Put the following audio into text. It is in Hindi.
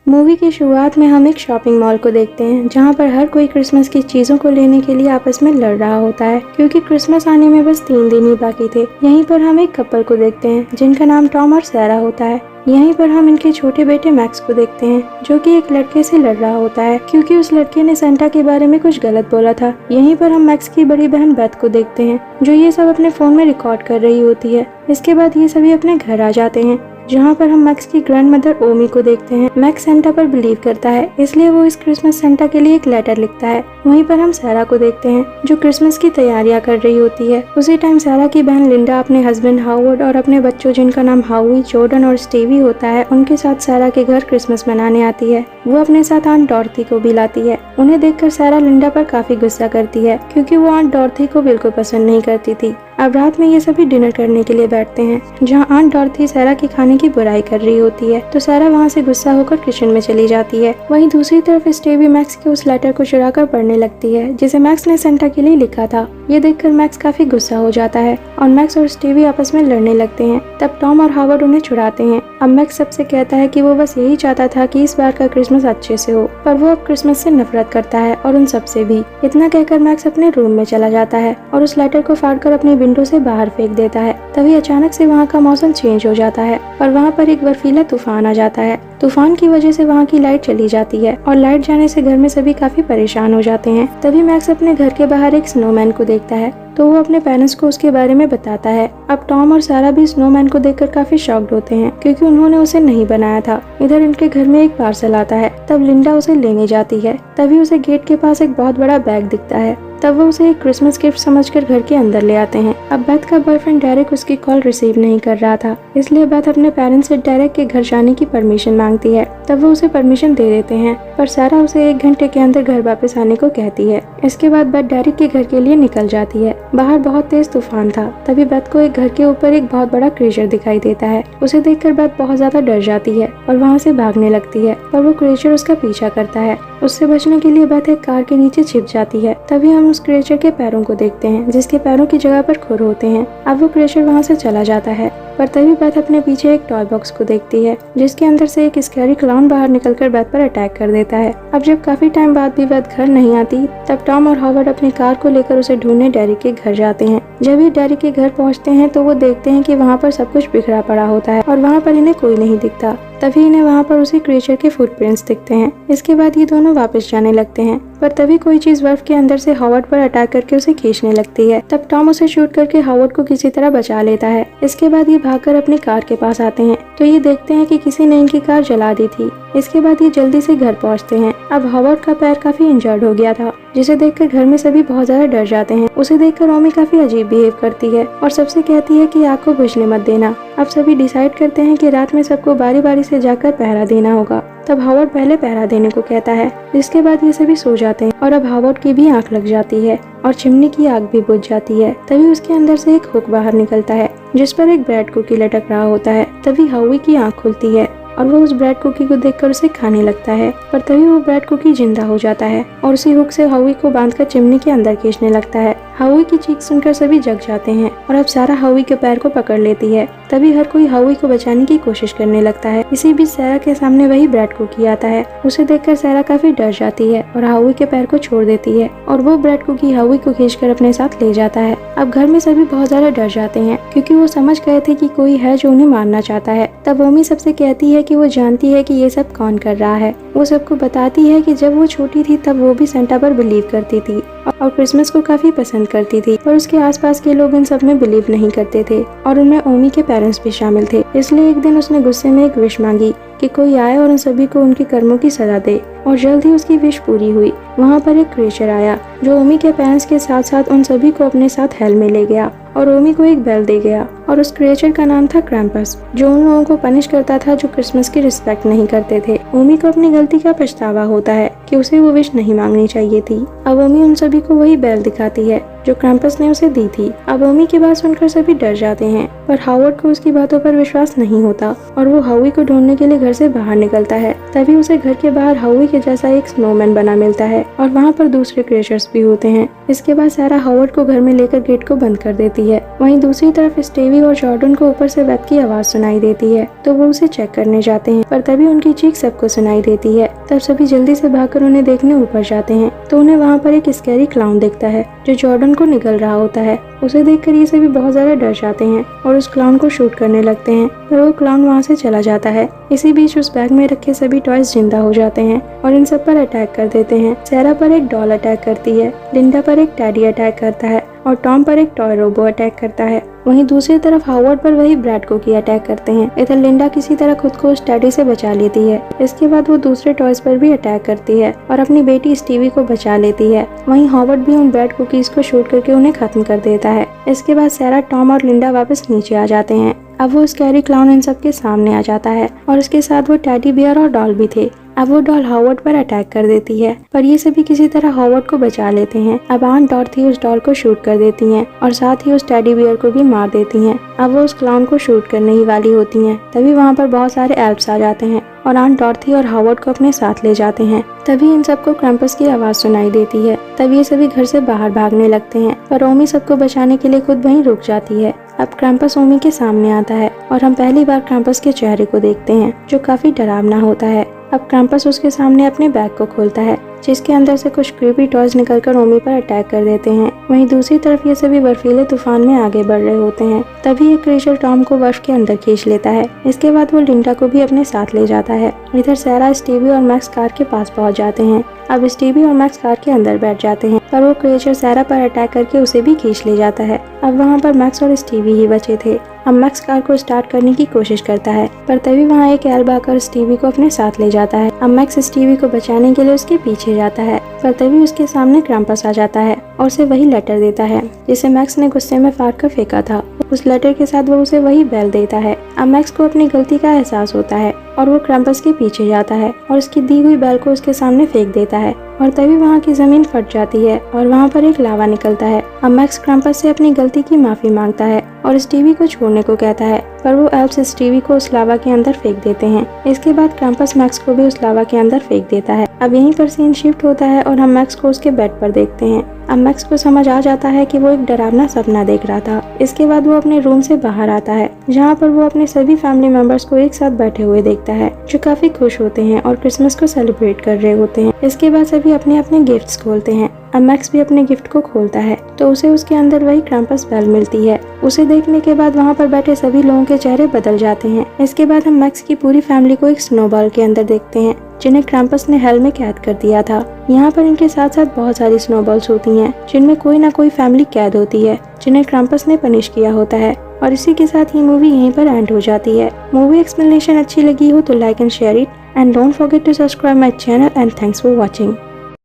मूवी की शुरुआत में हम एक शॉपिंग मॉल को देखते हैं जहां पर हर कोई क्रिसमस की चीजों को लेने के लिए आपस में लड़ रहा होता है क्योंकि क्रिसमस आने में बस 3 दिन ही बाकी थे। यहीं पर हम एक कपल को देखते हैं जिनका नाम टॉम और सैरा होता है। यहीं पर हम इनके छोटे बेटे मैक्स को देखते हैं जो कि एक लड़के से लड़ रहा होता है क्योंकि उस लड़के ने सेंटा के बारे में कुछ गलत बोला था। यहीं पर हम मैक्स की बड़ी बहन बेथ को देखते हैं जो ये सब अपने फोन में रिकॉर्ड कर रही होती है। इसके बाद ये सभी अपने घर आ जाते हैं जहाँ पर हम मैक्स की ग्रैंड मदर ओमी को देखते हैं। मैक्स सेंटा पर बिलीव करता है इसलिए वो इस क्रिसमस सेंटा के लिए एक लेटर लिखता है। वहीं पर हम सैरा को देखते हैं जो क्रिसमस की तैयारियां कर रही होती है। उसी टाइम सैरा की बहन लिंडा अपने हस्बैंड हावर्ड और अपने बच्चों जिनका नाम हावी, जॉर्डन और स्टीवी होता है उनके साथ सैरा के घर क्रिसमस मनाने आती है। वो अपने साथ आंट डॉर्थी को भी लाती है। उन्हें देखकर सैरा लिंडा पर काफी गुस्सा करती है क्योंकि वो आंट डॉर्थी को बिल्कुल पसंद नहीं करती थी। अब रात में ये सभी डिनर करने के लिए बैठते हैं जहाँ आंट डॉर्थी सैरा के खाने की बुराई कर रही होती है तो सैरा वहाँ से गुस्सा होकर किचन में चली जाती है। वहीं दूसरी तरफ स्टीवी मैक्स के उस लेटर को चुराकर पढ़ने लगती है जिसे मैक्स ने सेंटा के लिए लिखा था। ये देखकर मैक्स काफी गुस्सा हो जाता है और मैक्स और स्टीवी आपस में लड़ने लगते हैं। तब टॉम और हावर्ड उन्हें छुड़ाते हैं। अब मैक्स सबसे कहता है कि वो बस यही चाहता था कि इस बार का क्रिसमस अच्छे से हो, पर वो अब क्रिसमस से नफरत करता है और उन सबसे भी। इतना कहकर मैक्स अपने रूम में चला जाता है और उस लेटर को फाड़कर अपनी विंडो से बाहर फेंक देता है। तभी अचानक से वहाँ का मौसम चेंज हो जाता है और वहाँ पर एक बर्फीला तूफान आ जाता है। तूफान की वजह से वहाँ की लाइट चली जाती है और लाइट जाने से घर में सभी काफी परेशान हो जाते हैं। तभी मैक्स अपने घर के बाहर एक स्नोमैन को देखता है तो वो अपने पेरेंट्स को उसके बारे में बताता है। अब टॉम और सारा भी स्नोमैन को देखकर काफी शॉक्ड होते हैं क्योंकि उन्होंने उसे नहीं बनाया था। इधर इनके घर में एक पार्सल आता है। तब लिंडा उसे लेने जाती है। तभी उसे गेट के पास एक बहुत बड़ा बैग दिखता है। तब वो उसे एक क्रिसमस गिफ्ट समझकर घर के अंदर ले आते हैं। अब बेथ का बॉयफ्रेंड डेरेक उसकी कॉल रिसीव नहीं कर रहा था इसलिए बेथ अपने पेरेंट्स से डेरेक के घर जाने की परमिशन मांगती है। तब वो उसे परमिशन दे देते हैं पर सारा उसे 1 घंटे के अंदर घर वापस आने को कहती है। इसके बाद बेथ डेरेक के घर के लिए निकल जाती है। बाहर बहुत तेज तूफान था। तभी बेथ को एक घर के ऊपर एक बहुत बड़ा क्रीचर दिखाई देता है। उसे देखकर बेथ बहुत ज्यादा डर जाती है और वहाँ से भागने लगती है पर वो क्रीचर उसका पीछा करता है। उससे बचने के लिए बेथ एक कार के नीचे छिप जाती है। तभी हम उस क्रीचर के पैरों को देखते हैं जिसके पैरों की जगह पर खुर होते हैं। अब वो क्रीचर वहाँ से चला जाता है पर तभी बेथ अपने पीछे एक टॉय बॉक्स को देखती है जिसके अंदर से एक स्कैरी क्लाउन बाहर निकलकर बेथ पर अटैक कर देता है। अब जब काफी टाइम बाद भी बेथ घर नहीं आती तब टॉम और हावर्ड अपनी कार को लेकर उसे ढूंढने डेरिक के घर जाते हैं। जब ये डेरिक के घर पहुंचते हैं तो वो देखते हैं कि वहाँ पर सब कुछ बिखरा पड़ा होता है और वहाँ पर इन्हें कोई नहीं दिखता। तभी इन्हें वहाँ पर उसी क्रीचर के फुटप्रिंट्स दिखते हैं। इसके बाद ये दोनों वापस जाने लगते हैं पर तभी कोई चीज बर्फ के अंदर से हावर्ड पर अटैक करके उसे खींचने लगती है। तब टॉम उसे शूट करके हावर्ड को किसी तरह बचा लेता है। इसके बाद ये भागकर अपनी कार के पास आते हैं तो ये देखते हैं कि किसी ने इनकी कार जला दी थी। इसके बाद ये जल्दी से घर पहुंचते हैं। अब हावर्ड का पैर काफी इंजर्ड हो गया था जिसे देखकर घर में सभी बहुत ज्यादा डर जाते हैं। उसे देखकर ओमी काफी अजीब बिहेव करती है और सबसे कहती है कि आग को बुझने मत देना। अब सभी डिसाइड करते हैं कि रात में सबको बारी बारी से जाकर पहरा देना होगा। तब हावर्ड पहले पहरा देने को कहता है जिसके बाद ये सभी सो जाते हैं और अब हावर्ड की भी आंख लग जाती है और चिमनी की आग भी बुझ जाती है। तभी उसके अंदर से एक हुक बाहर निकलता है जिस पर एक ब्रेड कुकी लटक रहा होता है। तभी हावी की आंख खुलती है और वो उस ब्रेड कुकी को देखकर उसे खाने लगता है पर तभी वो ब्रेड कुकी जिंदा हो जाता है और उसी हुक से हावी को बांधकर चिमनी के अंदर खींचने लगता है। हावी की चीख सुनकर सभी जग जाते हैं और अब सारा हावी के पैर को पकड़ लेती है। तभी हर कोई हावी को बचाने की कोशिश करने लगता है। इसी बीच सैरा के सामने वही ब्रेड कुकी आता है। उसे देखकर सैरा काफी डर जाती है और हावी के पैर को छोड़ देती है और वो ब्रेड कुकी हावी को खींचकर अपने साथ ले जाता है। अब घर में सभी बहुत ज्यादा डर जाते हैं क्योंकि वो समझ गए थे कि कोई है जो उन्हें मारना चाहता है। तब ओमी सबसे कहती है कि वो जानती है कि ये सब कौन कर रहा है। वो सबको बताती है कि जब वो छोटी थी तब वो भी सेंटा पर बिलीव करती थी और क्रिसमस को काफी पसंद करती थी पर उसके आसपास के लोग इन सब में बिलीव नहीं करते थे और उनमें ओमी के पेरेंट्स भी शामिल थे। इसलिए एक दिन उसने गुस्से में एक विश मांगी कि कोई आए और उन सभी को उनके कर्मों की सजा दे और जल्द ही उसकी विश पूरी हुई। वहाँ पर एक क्रीचर आया जो ओमी के पेरेंट्स के साथ साथ उन सभी को अपने साथ हेल में ले गया और ओमी को एक बेल दे गया और उस क्रीचर का नाम था क्रैम्पस जो उन लोगों को पनिश करता था जो क्रिसमस की रिस्पेक्ट नहीं करते थे। ओमी को अपनी गलती का पछतावा होता है कि उसे वो विश नहीं मांगनी चाहिए थी। अब ओमी उन सभी को वही बेल दिखाती है जो क्रैम्पस ने उसे दी थी। अब ओमी की बात सुनकर सभी डर जाते हैं, पर हावर्ड को उसकी बातों पर विश्वास नहीं होता और वो हाउई को ढूंढने के लिए घर से बाहर निकलता है। तभी उसे घर के बाहर हाउई के जैसा एक स्नोमैन बना मिलता है और वहाँ पर दूसरे क्रिएचर्स भी होते हैं। इसके बाद सारा हावर्ड को घर में लेकर गेट को बंद कर देती है। वहीं दूसरी तरफ स्टेवी और जॉर्डन को ऊपर से वेब की आवाज सुनाई देती है, तो वो उसे चेक करने जाते हैं, पर तभी उनकी चीख सबको सुनाई देती है। तब सभी जल्दी से भागकर उन्हें देखने ऊपर जाते हैं, तो उन्हें वहाँ पर एक स्कैरी क्लाउन दिखता है जो जॉर्डन को निगल रहा होता है। उसे देखकर ये सभी बहुत ज्यादा डर जाते हैं और उस क्लाउन को शूट करने लगते हैं, पर वो क्लाउन वहाँ से चला जाता है। इसी बीच उस बैग में रखे सभी टॉयज जिंदा हो जाते हैं और इन सब पर अटैक कर देते हैं। सैरा पर एक डॉल अटैक करती है, लिंडा पर एक टैडी अटैक करता है और टॉम पर एक टॉय रोबो अटैक करता है। वहीं दूसरी तरफ हावर्ड पर वही ब्रैड कुकी अटैक करते हैं। इधर लिंडा किसी तरह खुद को उस टैडी से बचा लेती है। इसके बाद वो दूसरे टॉयज पर भी अटैक करती है और अपनी बेटी स्टीवी को बचा लेती है। वहीं हावर्ड भी उन ब्रैड कुकीज को शूट करके उन्हें खत्म कर देता है। इसके बाद सैरा, टॉम और लिंडा वापस नीचे आ जाते हैं। अब वो स्कैरी क्लाउन इन सब के सामने आ जाता है और उसके साथ वो टैडी बियर और डॉल भी थे। अब वो डॉल हावर्ड पर अटैक कर देती है, पर ये सभी किसी तरह हावर्ड को बचा लेते हैं। अब आंट डॉर्थी उस डॉल को शूट कर देती हैं और साथ ही उस टैडी बियर को भी मार देती हैं। अब वो उस क्लाउन को शूट करने ही वाली होती हैं, तभी वहाँ पर बहुत सारे एल्फ्स आ जाते हैं और आंट डॉर्थी और हावर्ड को अपने साथ ले जाते हैं। तभी इन सबको क्रैम्पस की आवाज सुनाई देती है। तब ये सभी घर से बाहर भागने लगते हैं, पर ओमी सबको बचाने के लिए खुद वहीं रुक जाती है। अब क्रैम्पस ओमी के सामने आता है और हम पहली बार क्रैम्पस के चेहरे को देखते हैं, जो काफी डरावना होता है। अब क्रैम्पस उसके सामने अपने बैग को खोलता है, जिसके अंदर से कुछ क्रीपी टॉयज निकलकर ओमी पर अटैक कर देते हैं। वहीं दूसरी तरफ ये सभी बर्फीले तूफान में आगे बढ़ रहे होते हैं। तभी एक क्रीचर टॉम को बर्फ के अंदर खींच लेता है। इसके बाद वो लिंडा को भी अपने साथ ले जाता है। इधर सैरा, स्टीवी और मैक्स कार के पास पहुंच जाते हैं। अब स्टीवी और मैक्स कार के अंदर बैठ जाते हैं, पर वो क्रिएचर सैरा पर अटैक करके उसे भी खींच ले जाता है। अब वहाँ पर मैक्स और स्टीवी ही बचे थे। अब मैक्स कार को स्टार्ट करने की कोशिश करता है, पर तभी वहाँ एक एल्ब आकर स्टीवी को अपने साथ ले जाता है। अब मैक्स स्टीवी को बचाने के लिए उसके पीछे जाता है, पर तभी उसके सामने क्रैम्पस आ जाता है और उसे वही लेटर देता है जिसे मैक्स ने गुस्से में फाड़ कर फेंका था। उस लेटर के साथ वो उसे वही बेल देता है। अब मैक्स को अपनी गलती का एहसास होता है और वो क्रैम्पस के पीछे जाता है और उसकी दी हुई बेल को उसके सामने फेंक देता है और तभी वहाँ की जमीन फट जाती है और वहाँ पर एक लावा निकलता है। अब मैक्स क्रैम्पस से अपनी गलती की माफी मांगता है और स्टीवी को छोड़ने को कहता है, पर वो एल्फ्स स्टीवी को उस लावा के अंदर फेंक देते हैं। इसके बाद क्रैम्पस मैक्स को भी उस लावा के अंदर फेंक देता है। अब यहीं पर सीन शिफ्ट होता है और हम मैक्स को उसके बेड पर देखते हैं। अब मैक्स को समझ आ जाता है कि वो एक डरावना सपना देख रहा था। इसके बाद वो अपने रूम से बाहर आता है, जहाँ पर वो अपने सभी फैमिली मेंबर्स को एक साथ बैठे हुए देखता है, जो काफी खुश होते हैं और क्रिसमस को सेलिब्रेट कर रहे होते हैं। इसके बाद सभी अपने अपने गिफ्ट्स खोलते हैं। अब मैक्स भी अपने गिफ्ट को खोलता है, तो उसे उसके अंदर वही क्रैम्पस बेल मिलती है। उसे देखने के बाद वहाँ पर बैठे सभी लोगों के चेहरे बदल जाते हैं। इसके बाद हम मैक्स की पूरी फैमिली को एक स्नोबॉल के अंदर देखते हैं, जिन्हें क्रैम्पस ने हेल में कैद कर दिया था। यहाँ पर इनके साथ साथ बहुत सारी स्नोबॉल्स होती हैं, जिनमें कोई ना कोई फैमिली कैद होती है, जिन्हें क्रैम्पस ने पनिश किया होता है। और इसी के साथ ये मूवी यहीं पर एंड हो जाती है। मूवी एक्सप्लेनेशन अच्छी लगी हो तो like and share it, and don't forget to subscribe my channel, and thanks for watching.